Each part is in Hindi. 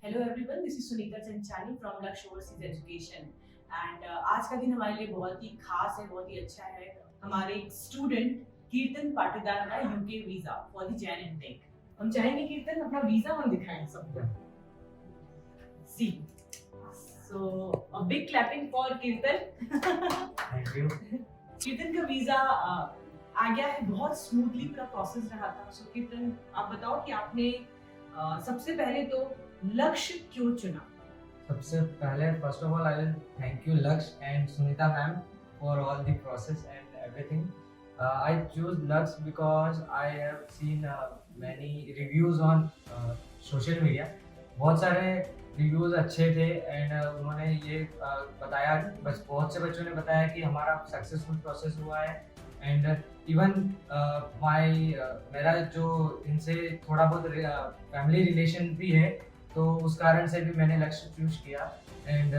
Hello everyone, this is Sunita Chanchani from Lakshya overseas education and आज का दिन हमारे लिए बहुत ही खास है, बहुत ही अच्छा है। हमारे एक स्टूडेंट कीर्तन पाटीदार का UK visa for the Jain intake. हम चाहेंगे कीर्तन अपना वीजा हम दिखाएं सबको। सी सो अ बिग क्लैपिंग फॉर कीर्तन। Thank you. कीर्तन का वीजा आ गया है, बहुत स्मूथली पूरा प्रोसेस रहा था। सो कीर्तन, आप बताओ कि आपने सबसे पहले तो लक्ष्य क्यों चुना? सबसे पहले first of all I will thank you Lakshya and Sunita ma'am for all the process and everything. I choose Lux because I have seen many reviews on social media. बहुत सारे रिव्यूज अच्छे थे एंड उन्होंने ये बताया, बस बहुत से बच्चों ने बताया कि हमारा सक्सेसफुल प्रोसेस हुआ है एंड इवन मेरा जो इनसे थोड़ा बहुत फैमिली रिलेशन भी है, तो उस कारण से भी मैंने लक्ष्य चूज किया एंड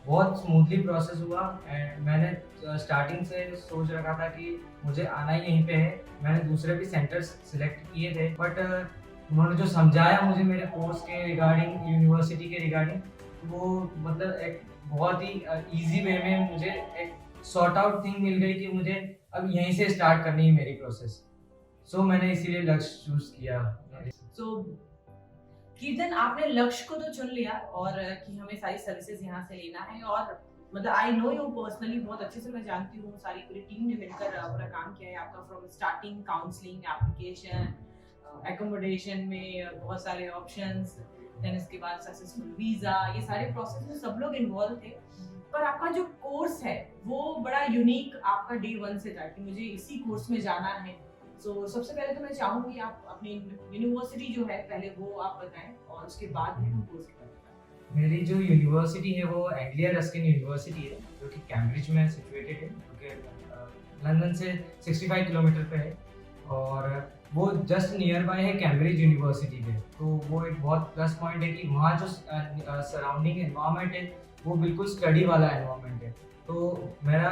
बहुत स्मूथली प्रोसेस हुआ. एंड मैंने स्टार्टिंग से सोच रखा था कि मुझे आना ही यहीं पे है. मैंने दूसरे भी सेंटर्स सिलेक्ट किए थे, बट उन्होंने जो समझाया मुझे मेरे कोर्स के रिगार्डिंग, यूनिवर्सिटी के रिगार्डिंग, वो मतलब एक बहुत ही इजी वे में मुझे एक सॉर्ट आउट थिंग मिल गई कि मुझे अब यहीं से स्टार्ट करनी है मेरी प्रोसेस. सो मैंने इसीलिए लक्ष्य चूज किया. सो कीर्तन, आपने लक्ष्य को तो चुन लिया और कि हमें सारी सर्विसेज यहाँ से लेना है, और मतलब आई नो यू पर्सनली, बहुत अच्छे से मैं जानती हूँ, सारी पूरी टीम ने मिलकर पूरा काम किया है आपका, from starting counselling, application, accommodation में बहुत सारे ऑप्शंस, देन इसके बाद सक्सेसफुल वीजा, ये सारे प्रोसेस में सब लोग इन्वॉल्व थे. पर आपका जो कोर्स है वो बड़ा यूनिक आपका डे वन से था कि मुझे इसी कोर्स में जाना है. सो सबसे पहले तो मैं चाहूंगी आप अपनी यूनिवर्सिटी जो है पहले वो आप बताएं, और उसके बाद में हम कोर्स की बात करें. मेरी जो यूनिवर्सिटी है वो एंग्लिया रस्किन यूनिवर्सिटी है, जो कि कैम्ब्रिज में सिचुएटेड है, जो कि लंदन से 65 किलोमीटर पे है, और वो जस्ट नियर बाय है कैम्ब्रिज यूनिवर्सिटी के. तो वो एक बहुत प्लस पॉइंट है कि वहाँ जो सराउंडिंग एनवायरनमेंट है वो बिल्कुल स्टडी वाला एनवायरनमेंट है. तो मेरा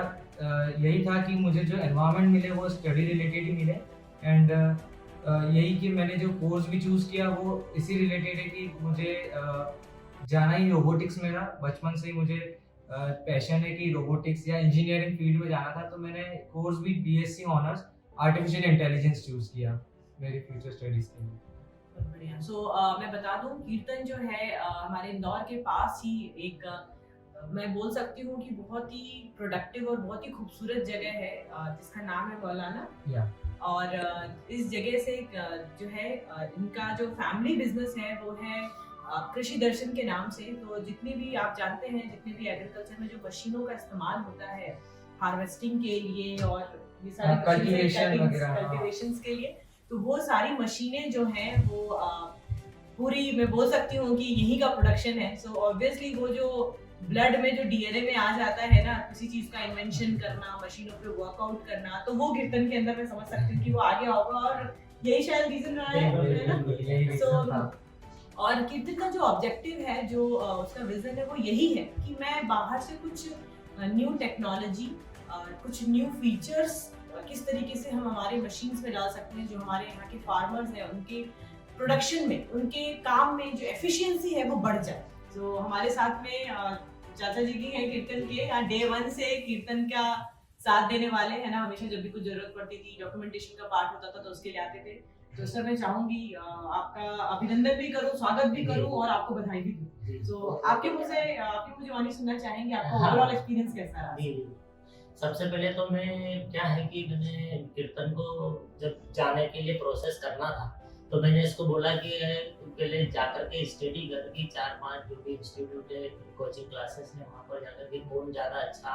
यही था कि मुझे जो एनवायरनमेंट मिले वो स्टडी रिलेटेड ही मिले एंड यही कि मैंने जो कोर्स भी चूज़ किया वो इसी रिलेटेड है कि मुझे जाना ही रोबोटिक्स में था. बचपन से ही मुझे पैशन है कि रोबोटिक्स या इंजीनियरिंग फील्ड में जाना था, तो मैंने कोर्स भी BSc honours artificial intelligence choose किया मेरी फ्यूचर स्टडीज़ के लिए. बहुत बढ़िया. सो मैं बता दूं, कीर्तन जो है हमारे इंदौर के पास ही एक मैं बोल सकती हूँ कि बहुत ही प्रोडक्टिव और बहुत ही खूबसूरत जगह है जिसका नाम है मौलाना. और इस जगह से जो है इनका जो फैमिली बिजनेस है वो है कृषि दर्शन के नाम से. तो जितनी भी आप जानते हैं, जितने भी एग्रीकल्चर में जो मशीनों का इस्तेमाल होता है हार्वेस्टिंग के लिए और ये सारी कल्टीवेशंस के लिए, तो वो सारी मशीनें जो हैं वो पूरी मैं बोल सकती हूँ कि यही का प्रोडक्शन है. सो ऑब्वियसली वो जो ब्लड में जो डीएनए में आ जाता है ना, किसी चीज का इन्वेंशन करना, मशीनों पे वर्कआउट करना, तो वो कीर्तन के अंदर मैं समझ सकती हूँ कि वो आगे होगा, और यही शायद रीजन रहा है ना. सो और कीर्तन का जो ऑब्जेक्टिव है, जो उसका विजन है, वो यही है कि मैं बाहर से कुछ न्यू टेक्नोलॉजी, कुछ न्यू फीचर्स किस तरीके से हम हमारे मशीन्स में डाल सकते हैं, जो हमारे यहाँ के फार्मर्स हैं उनके प्रोडक्शन में, उनके काम में जो एफिशिएंसी है वो बढ़ जाए. तो हमारे साथ में चाचा जी की है कीर्तन के, यहाँ डे वन से कीर्तन का साथ देने वाले है ना. हमेशा जब भी कुछ जरूरत पड़ती थी, डॉक्यूमेंटेशन का पार्ट होता था, तो उसके लिए आते थे. तो सर मैं चाहूंगी आपका अभिनंदन भी करूं, स्वागत भी करूं और आपको बधाई भी दूं. तो आपकी मुझे वाणी सुनना चाहेंगे, आपका ओवरऑल एक्सपीरियंस कैसा रहा? सबसे पहले तो मैं क्या है कि मैंने कीर्तन को जब जाने के लिए प्रोसेस करना था, तो मैंने इसको बोला कि पहले जाकर के स्टडी करके 4-5 जो भी इंस्टीट्यूट है, कोचिंग क्लासेस है, वहाँ पर जाकर के कौन ज़्यादा अच्छा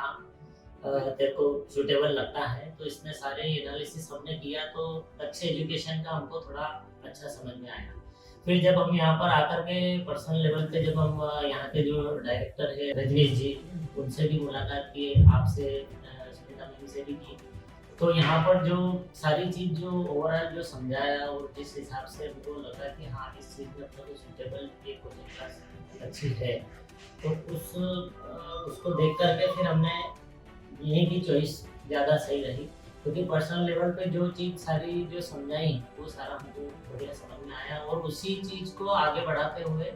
तेरे को सूटेबल लगता है. तो इसमें सारे एनालिसिस हमने किया, तो अच्छे एजुकेशन का हमको थोड़ा अच्छा समझ में आया. फिर जब हम यहाँ पर आकर के पर्सनल लेवल पे, जब हम यहाँ के जो डायरेक्टर है रजनीश जी, उनसे भी मुलाकात की, आपसे सुनीता मैम से भी की, तो यहाँ पर जो सारी चीज़ जो ओवरऑल जो समझाया और जिस हिसाब से हमको लगा कि हाँ इस चीज़ में अपना सूटेबल ये कोचिंग क्लास अच्छी है, तो उसको देख करके फिर हमने यही की चॉइस ज़्यादा सही रही. क्योंकि पर्सनल लेवल पे जो चीज़ सारी जो समझाई वो सारा हमको बढ़िया समझ में आया, और उसी चीज़ को आगे बढ़ाते हुए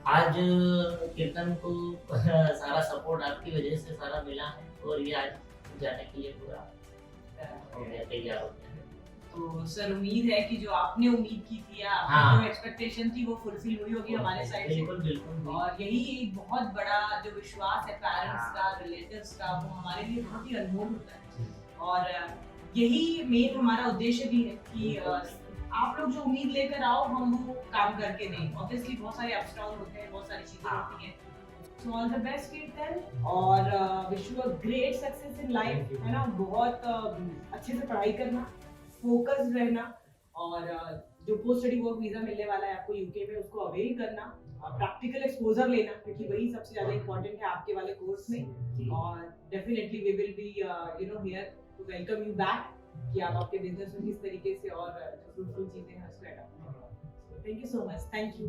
आज कीर्तन को सारा सपोर्ट आपकी वजह से सारा मिला है और ये आज जाने के लिए पूरा हो गया, तैयार हो गया। तो सर उम्मीद है कि जो आपने उम्मीद की थी या आपकी हाँ। जो एक्सपेक्टेशन थी वो फुलफिल हुई होगी हमारे साइड से। बिल्कुल बिल्कुल। और यही एक बहुत बड़ा जो विश्वास है पेरेंट्स हाँ। का, रिलेटिव्स का, वो हमारे लिए बहुत ही अनमोल होता है। और यही मेन हमारा उद्देश्य भी है कि आप लोग जो उम्मीद लेकर आओ हम वो काम करके दें। ऑब्वियसली बहुत सारे अप्स डाउन होते हैं, बहुत सारी चीजें हाँ। होती हैं। सो ऑल द बेस्ट कीर्तन, और wish you a great success in life, है ना। बहुत अच्छे से पढ़ाई करना, फोकस रहना, और जो पोस्ट स्टडी वर्क वीजा मिलने वाला है आपको यूके में उसको अवेल करना, प्रैक्टिकल एक्सपोजर लेना, क्योंकि वही सबसे ज्यादा इंपॉर्टेंट है आपके वाले कोर्स में। और definitely we will be here to welcome you back, कि आप आपके बिजनेस में किस तरीके से और फ्रूटफुल चीजें हैं उसको अडॉप्ट करें। Thank you so much, thank you.